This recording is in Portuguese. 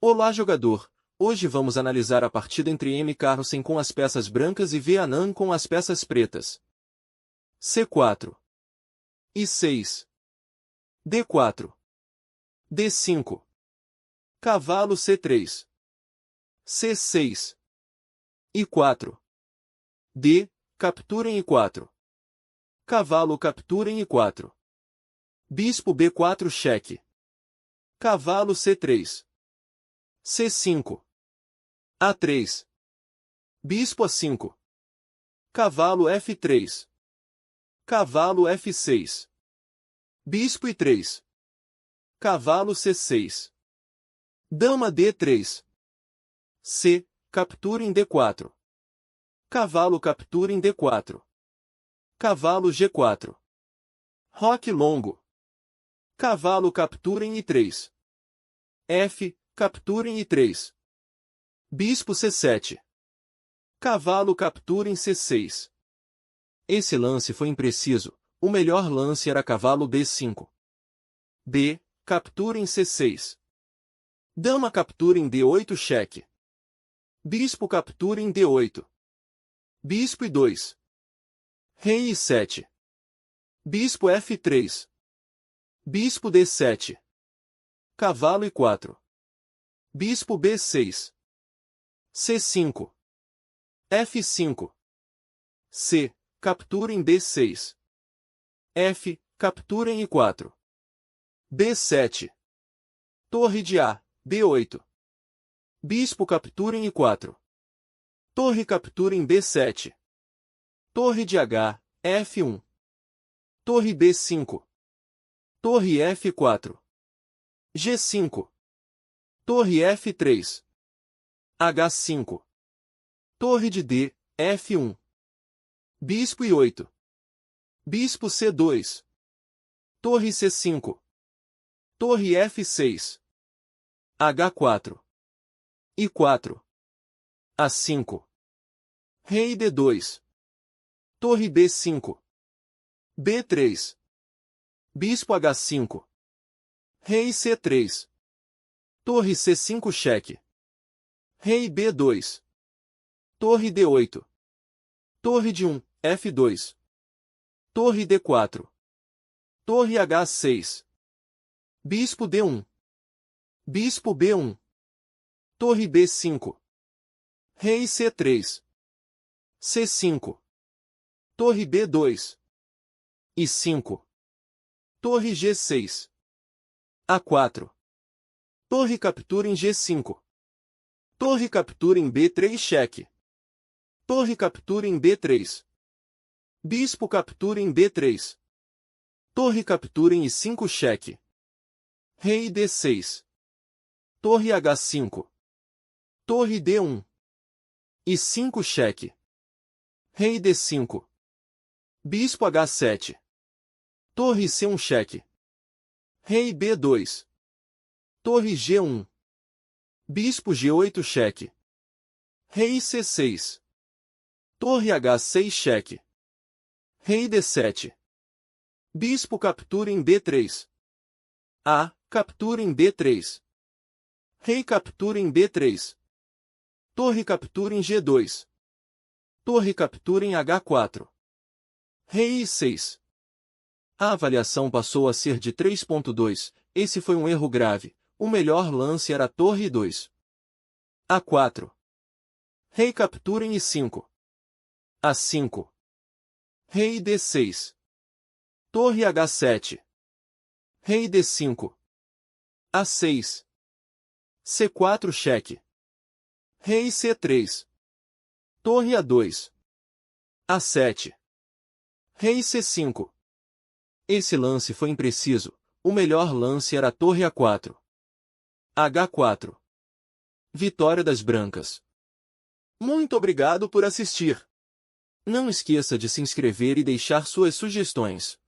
Olá, jogador! Hoje vamos analisar a partida entre M. Carlsen com as peças brancas e V. Anand com as peças pretas. C4. I6. D4. D5. Cavalo C3. C6. I4. D. Captura em I4. Cavalo captura em I4. Bispo B4 cheque. Cavalo C3. C5. A3. Bispo A5. Cavalo F3. Cavalo F6. Bispo I3. Cavalo C6. Dama D3. C. Captura em D4. Cavalo captura em D4. Cavalo G4. Roque longo. Cavalo captura em I3. F. Captura em I3. Bispo C7. Cavalo captura em C6. Esse lance foi impreciso. O melhor lance era cavalo B5. B. Captura em C6. Dama captura em D8 cheque. Bispo captura em D8. Bispo I2. Rei I7. Bispo F3. Bispo D7. Cavalo I4. Bispo B6. C5. F5. C. Captura em D6. F. Captura em I4. B7. Torre de A. B8. Bispo captura em I4. Torre captura em B7. Torre de H. F1. Torre B5. Torre F4. G5. Torre F3. H5. Torre de D. F1. Bispo I8. Bispo C2. Torre C5. Torre F6. H4. I4. A5. Rei D2. Torre B5. B3. Bispo H5. Rei C3. Torre C5 cheque. Rei B2. Torre D8. Torre de 1, F2. Torre D4. Torre H6. Bispo D1. Bispo B1. Torre B5. Rei C3. C5. Torre B2. I5. Torre G6. A4. Torre captura em G5. Torre captura em B3 cheque. Torre captura em B3. Bispo captura em B3. Torre captura em I5 cheque. Rei D6. Torre H5. Torre D1. I5 cheque. Rei D5. Bispo H7. Torre C1 cheque. Rei B2. Torre G1. Bispo G8 cheque. Rei C6. Torre H6 cheque. Rei D7. Bispo captura em B3. A. Captura em B3. Rei captura em B3. Torre captura em G2. Torre captura em H4. Rei I6. A avaliação passou a ser de 3.2. Esse foi um erro grave. O melhor lance era Torre I2. A4. Rei captura em I5. A5. Rei D6. Torre H7. Rei D5. A6. C4 cheque. Rei C3. Torre A2. A7. Rei C5. Esse lance foi impreciso. O melhor lance era Torre A4. H4. Vitória das brancas. Muito obrigado por assistir. Não esqueça de se inscrever e deixar suas sugestões.